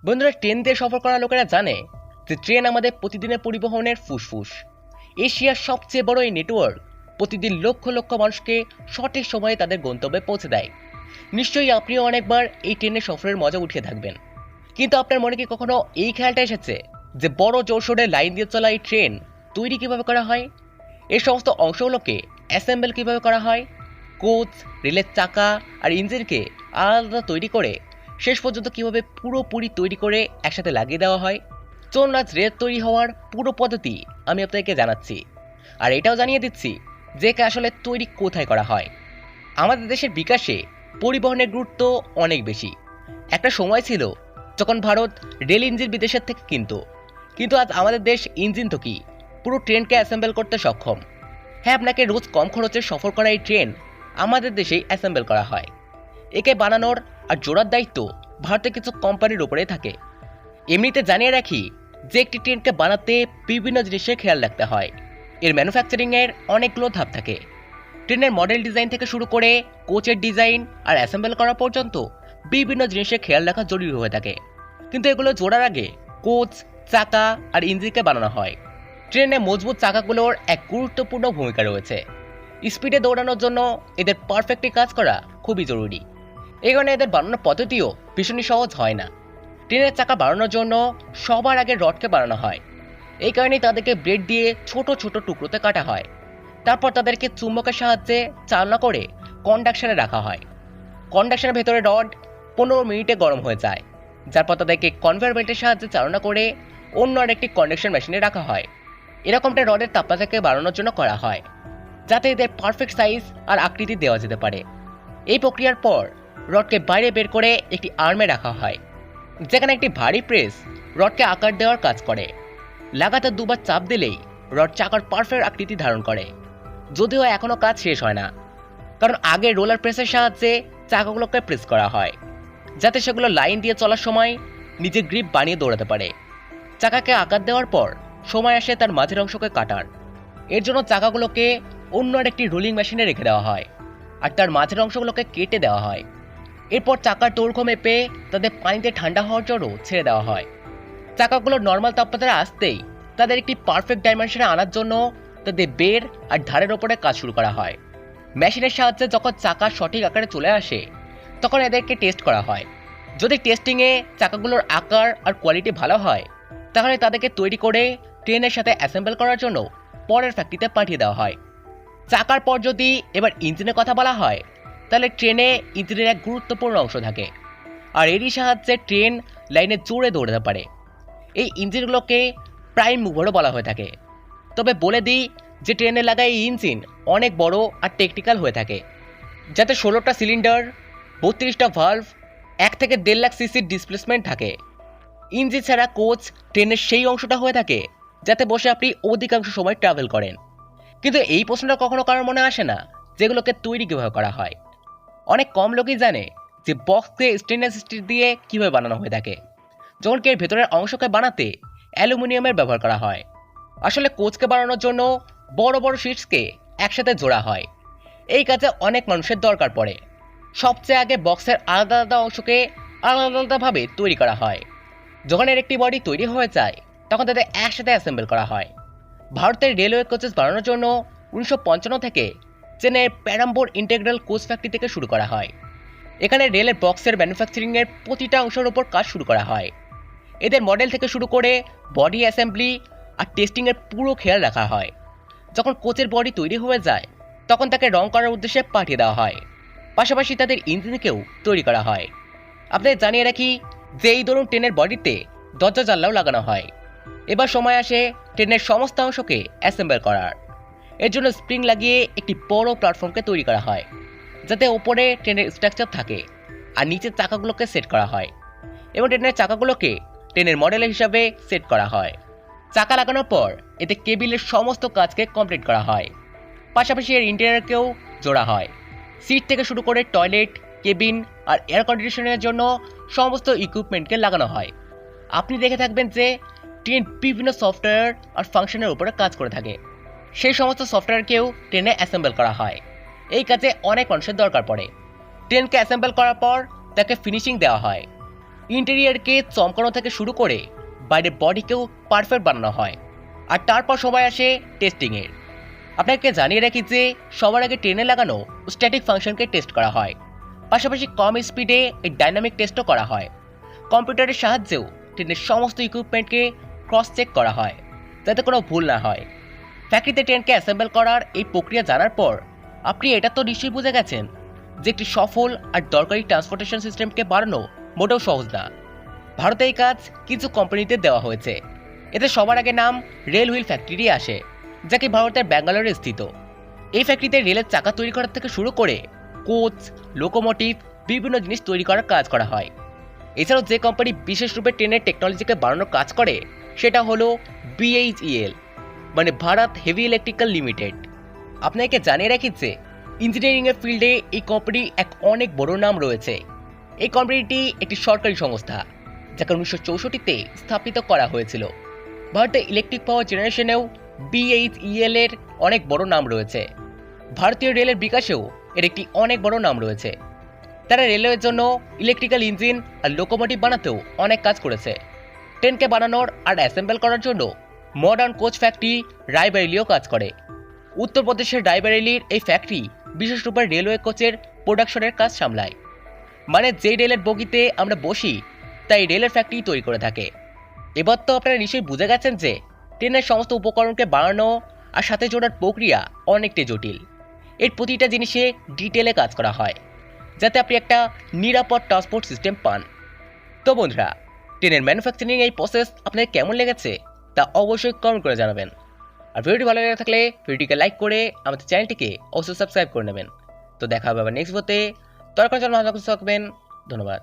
বন্ধুরা, ট্রেন দিয়ে সফর করা লোকেরা জানে যে ট্রেন আমাদের প্রতিদিনের পরিবহনের ফুসফুস। এশিয়ার সবচেয়ে বড় এই নেটওয়ার্ক প্রতিদিন লক্ষ লক্ষ মানুষকে সঠিক সময়ে তাদের গন্তব্যে পৌঁছে দেয়। নিশ্চয়ই আপনিও অনেকবার এই ট্রেনের সফরের মজা উঠিয়ে থাকবেন, কিন্তু আপনার মনে কি কখনো এই খেয়ালটা এসেছে যে বড় জোরসোরে লাইন দিয়ে চলা এই ট্রেন তৈরি কিভাবে করা হয়? এই সমস্ত অংশগুলোকে অ্যাসেম্বল কিভাবে করা হয়? কোচ, রেলের চাকা আর ইঞ্জিনকে আলাদা তৈরি করে শেষ পর্যন্ত কিভাবে পুরোপুরি তৈরি করে একসাথে লাগিয়ে দেওয়া হয়? চলুন আজ রেল তৈরি হওয়ার পুরো পদ্ধতি আমি আপনাদেরকে জানাচ্ছি, আর এটাও জানিয়ে দিচ্ছি যে আসলে তৈরি কোথায় করা হয়। আমাদের দেশের বিকাশে পরিবহনের গুরুত্ব অনেক বেশি। একটা সময় ছিল যখন ভারত রেল ইঞ্জিন বিদেশের থেকে কিন্তু আজ আমাদের দেশ ইঞ্জিন তো কি, পুরো ট্রেনকে অ্যাসেম্বল করতে সক্ষম। হ্যাঁ, আপনাকে রোজ কম খরচে সফর করা এই ট্রেন আমাদের দেশেই অ্যাসেম্বল করা হয়। একে বানানোর আর জোড়ার দায়িত্ব ভারতের কিছু কোম্পানির উপরেই থাকে। এমনিতে জানিয়ে রাখি যে একটি ট্রেনকে বানাতে বিভিন্ন জিনিসের খেয়াল রাখতে হয়। এর ম্যানুফ্যাকচারিংয়ের অনেকগুলো ধাপ থাকে। ট্রেনের মডেল ডিজাইন থেকে শুরু করে কোচের ডিজাইন আর অ্যাসেম্বল করা পর্যন্ত বিভিন্ন জিনিসের খেয়াল রাখা জরুরি হয়ে থাকে। কিন্তু এগুলো জোড়ার আগে কোচ, চাকা আর ইঞ্জিনকে বানানো হয়। ট্রেনে মজবুত চাকাগুলোর এক গুরুত্বপূর্ণ ভূমিকা রয়েছে। স্পিডে দৌড়ানোর জন্য এদের পারফেক্টলি কাজ করা খুবই জরুরি। এই কারণে এদের বানানোর পদ্ধতিও ভীষণই সহজ হয় না। ট্রেনের চাকা বানানোর জন্য সবার আগে রডকে বানানো হয়। এই কারণেই তাদেরকে ব্লেড দিয়ে ছোট ছোট টুকরোতে কাটা হয়। তারপর তাদেরকে চুম্বকের সাহায্যে চালনা করে কন্ডাকশনে রাখা হয়। কন্ডাকশনের ভেতরে রড 15 মিনিটে গরম হয়ে যায়, যারপর তাদেরকে কনভেয়ার বেল্টের সাহায্যে চালনা করে অন্য আরেকটি কন্ডাকশন মেশিনে রাখা হয়। এরকমটা রডের তাপমাত্রাকে বাড়ানোর জন্য করা হয়, যাতে এদের পারফেক্ট সাইজ আর আকৃতি দেওয়া যেতে পারে। এই প্রক্রিয়ার পর রডকে বাইরে বের করে একটি আর্মে রাখা হয়, যেখানে একটি ভারী প্রেস রডকে আকার দেওয়ার কাজ করে। লাগাতার দুবার চাপ দিলেই রড চাকার পারফেক্ট আকৃতি ধারণ করে। যদিও এখনও কাজ শেষ হয় না, কারণ আগে রোলার প্রেসের সাহায্যে চাকাগুলোকে প্রেস করা হয়, যাতে সেগুলো লাইন দিয়ে চলার সময় নিজে গ্রিপ বানিয়ে দৌড়াতে পারে। চাকাকে আকার দেওয়ার পর সময় আসে তার মাঝের অংশকে কাটার। এর জন্য চাকাগুলোকে অন্য আরেকটি রোলিং মেশিনে রেখে দেওয়া হয় আর তার মাঝের অংশগুলোকে কেটে দেওয়া হয়। এরপর চাকার দৈর্ঘ্য মেপে তাদের পানিতে ঠান্ডা হওয়ার জন্য ছেড়ে দেওয়া হয়। চাকাগুলো নর্মাল তাপমাত্রায় আসতেই তাদের একটি পারফেক্ট ডাইমেনশনে আনার জন্য তাদের বের আর ধারের ওপরে কাজ শুরু করা হয়। মেশিনের সাহায্যে যখন চাকা সঠিক আকারে চলে আসে, তখন এদেরকে টেস্ট করা হয়। যদি টেস্টিংয়ে চাকাগুলোর আকার আর কোয়ালিটি ভালো হয়, তাহলে তাদেরকে তৈরি করে ট্রেনের সাথে অ্যাসেম্বল করার জন্য পরের ফ্যাক্টরিতে পাঠিয়ে দেওয়া হয়। চাকার পর যদি এবার ইঞ্জিনের কথা বলা হয়, তাহলে ট্রেনে ইঞ্জিনের এক গুরুত্বপূর্ণ অংশ থাকে, আর এরই সাহায্যে ট্রেন লাইনে জোরে দৌড়াতে পারে। এই ইঞ্জিনগুলোকে প্রাইম মুভারও বলা হয়ে থাকে। তবে বলে দিই যে ট্রেনে লাগা এই ইঞ্জিন অনেক বড় আর টেকনিক্যাল হয়ে থাকে, যাতে 16টা সিলিন্ডার, 32টা ভালভ, 1 থেকে 1.5 লাখ সিসির ডিসপ্লেসমেন্ট থাকে। ইঞ্জিন ছাড়া কোচ ট্রেনের সেই অংশটা হয়ে থাকে যাতে বসে আপনি অধিকাংশ সময় ট্রাভেল করেন। কিন্তু এই প্রশ্নটা কখনো কারোর মনে আসে না যেগুলোকে তৈরি কীভাবে করা হয়। অনেক কম লোকই জানে যে বক্সকে স্টেনলেস স্টিল দিয়ে কীভাবে বানানো হয়ে থাকে, যখন কি এর ভেতরের অংশকে বানাতে অ্যালুমিনিয়ামের ব্যবহার করা হয়। আসলে কোচকে বানানোর জন্য বড় বড় শিটসকে একসাথে জোড়া হয়। এই কাজে অনেক মানুষের দরকার পড়ে। সবচেয়ে আগে বক্সের আলাদা আলাদা অংশকে আলাদা আলাদাভাবে তৈরি করা হয়। যখন এর একটি বডি তৈরি হয়ে যায়, তখন তাদের একসাথে অ্যাসেম্বল করা হয়। ভারতের রেলওয়ে কোচেস বানানোর জন্য 1955 থেকে চেন্নাইয়ের প্যারাম্বোর ইন্টিগ্রাল কোচ ফ্যাক্টরি থেকে শুরু করা হয়। এখানে রেলের বক্সের ম্যানুফ্যাকচারিংয়ের প্রতিটা অংশের উপর কাজ শুরু করা হয়। এদের মডেল থেকে শুরু করে বডি অ্যাসেম্বলি আর টেস্টিংয়ের পুরো খেয়াল রাখা হয়। যখন কোচের বডি তৈরি হয়ে যায়, তখন তাকে রং করার উদ্দেশ্যে পাঠিয়ে দেওয়া হয়। পাশাপাশি তাদের ইঞ্জিনকেও তৈরি করা হয়। আপনাদের জানিয়ে রাখি যে এই ধরুন ট্রেনের বডিতে দরজা জানলাও লাগানো হয়। এবার সময় আসে ট্রেনের সমস্ত অংশকে অ্যাসেম্বল করার। এর জন্য স্প্রিং লাগিয়ে একটি বড় প্ল্যাটফর্মকে তৈরি করা হয়, যাতে ওপরে ট্রেনের স্ট্রাকচার থাকে আর নিচের চাকাগুলোকে সেট করা হয়, এবং ট্রেনের চাকাগুলোকে ট্রেনের মডেল হিসাবে সেট করা হয়। চাকা লাগানোর পর এতে কেবিলের সমস্ত কাজকে কমপ্লিট করা হয়। পাশাপাশি এর ইন্টেরিয়রকেও জোড়া হয়। সিট থেকে শুরু করে টয়লেট, কেবিন আর এয়ার কন্ডিশনের জন্য সমস্ত ইকুইপমেন্টকে লাগানো হয়। আপনি দেখে থাকবেন যে ট্রেন বিভিন্ন সফটওয়্যার আর ফাংশনের উপরে কাজ করে থাকে। সেই সমস্ত সফটওয়্যারকেও ট্রেনে অ্যাসেম্বল করা হয়। এই কাজে অনেক মানুষের দরকার পড়ে। ট্রেনকে অ্যাসেম্বল করার পর তাকে ফিনিশিং দেওয়া হয়। ইন্টেরিয়ারকে চমকানো থেকে শুরু করে বাইরের বডিকেও পারফেক্ট বানানো হয়। আর তারপর সময় আসে টেস্টিংয়ের। আপনাকে জানিয়ে রাখি যে সবার আগে ট্রেনে লাগানো স্ট্যাটিক ফাংশনকে টেস্ট করা হয়, পাশাপাশি কম স্পিডে এই ডাইনামিক টেস্টও করা হয়। কম্পিউটারের সাহায্যেও ট্রেনের সমস্ত ইকুইপমেন্টকে ক্রস চেক করা হয় যাতে কোনো ভুল না হয়। ফ্যাক্টরিতে ট্রেনকে অ্যাসেম্বল করার এই প্রক্রিয়া জানার পর আপনি এটা তো নিশ্চয়ই বুঝে গেছেন যে একটি সফল আর দরকারি ট্রান্সপোর্টেশন সিস্টেমকে বাড়ানো মোটেও সহজ না। ভারতে এই কাজ কিছু কোম্পানিতে দেওয়া হয়েছে। এতে সবার আগে নাম রেল হুইল ফ্যাক্টরি আসে, যা কি ভারতের ব্যাঙ্গালোরে স্থিত। এই ফ্যাক্টরিতে রেলের চাকা তৈরি করার থেকে শুরু করে কোচ, লোকোমোটিভ, বিভিন্ন জিনিস তৈরি করার কাজ করা হয়। এছাড়াও যে কোম্পানি বিশেষ রূপে ট্রেনের টেকনোলজিকে বাড়ানোর কাজ করে সেটা হলো BHEL, মানে ভারত হেভি ইলেকট্রিক্যাল লিমিটেড। আপনাকে জানিয়ে রাখি যে ইঞ্জিনিয়ারিংয়ের ফিল্ডে এই কোম্পানির এক অনেক বড় নাম রয়েছে। এই কোম্পানিটি একটি সরকারি সংস্থা, যাকে 1964-তে স্থাপিত করা হয়েছিল। ভারতে ইলেকট্রিক পাওয়ার জেনারেশনেও BHEL এর অনেক বড় নাম রয়েছে। ভারতীয় রেলের বিকাশেও এর একটি অনেক বড় নাম রয়েছে। তারা রেলওয়ের জন্য ইলেকট্রিক্যাল ইঞ্জিন আর লোকোমোটিভ বানাতেও অনেক কাজ করেছে। ট্রেনকে বানানোর আর অ্যাসেম্বল করার জন্য মডার্ন কোচ ফ্যাক্টরি রায়বেরেলিও কাজ করে। উত্তরপ্রদেশের রায়বেরেলির এই ফ্যাক্টরি বিশেষ রূপে রেলওয়ে কোচের প্রোডাকশনের কাজ সামলায়। মানে যেই রেলের বগিতে আমরা বসি তাই রেলের ফ্যাক্টরি তৈরি করে থাকে। এবার তো আপনারা নিশ্চয়ই বুঝে গেছেন যে ট্রেনের সমস্ত উপকরণকে বানানো আর সাথে জোড়ার প্রক্রিয়া অনেকটাই জটিল। এর প্রতিটা জিনিসে ডিটেলে কাজ করা হয় যাতে আপনি একটা নিরাপদ ট্রান্সপোর্ট সিস্টেম পান। তো বন্ধুরা, ট্রেনের ম্যানুফ্যাকচারিং এই প্রসেস আপনাদের কেমন লেগেছে তা অবশ্যই কমেন্ট করে জানাবেন। আর ভিডিওটি ভালো লেগে থাকলে ভিডিওটিকে লাইক করে আমাদের চ্যানেলটিকে অবশ্যই সাবস্ক্রাইব করে নেবেন। তো দেখা হবে আবার নেক্সট ভিডিওতে। ততক্ষণ ভালো থাকবেন। ধন্যবাদ।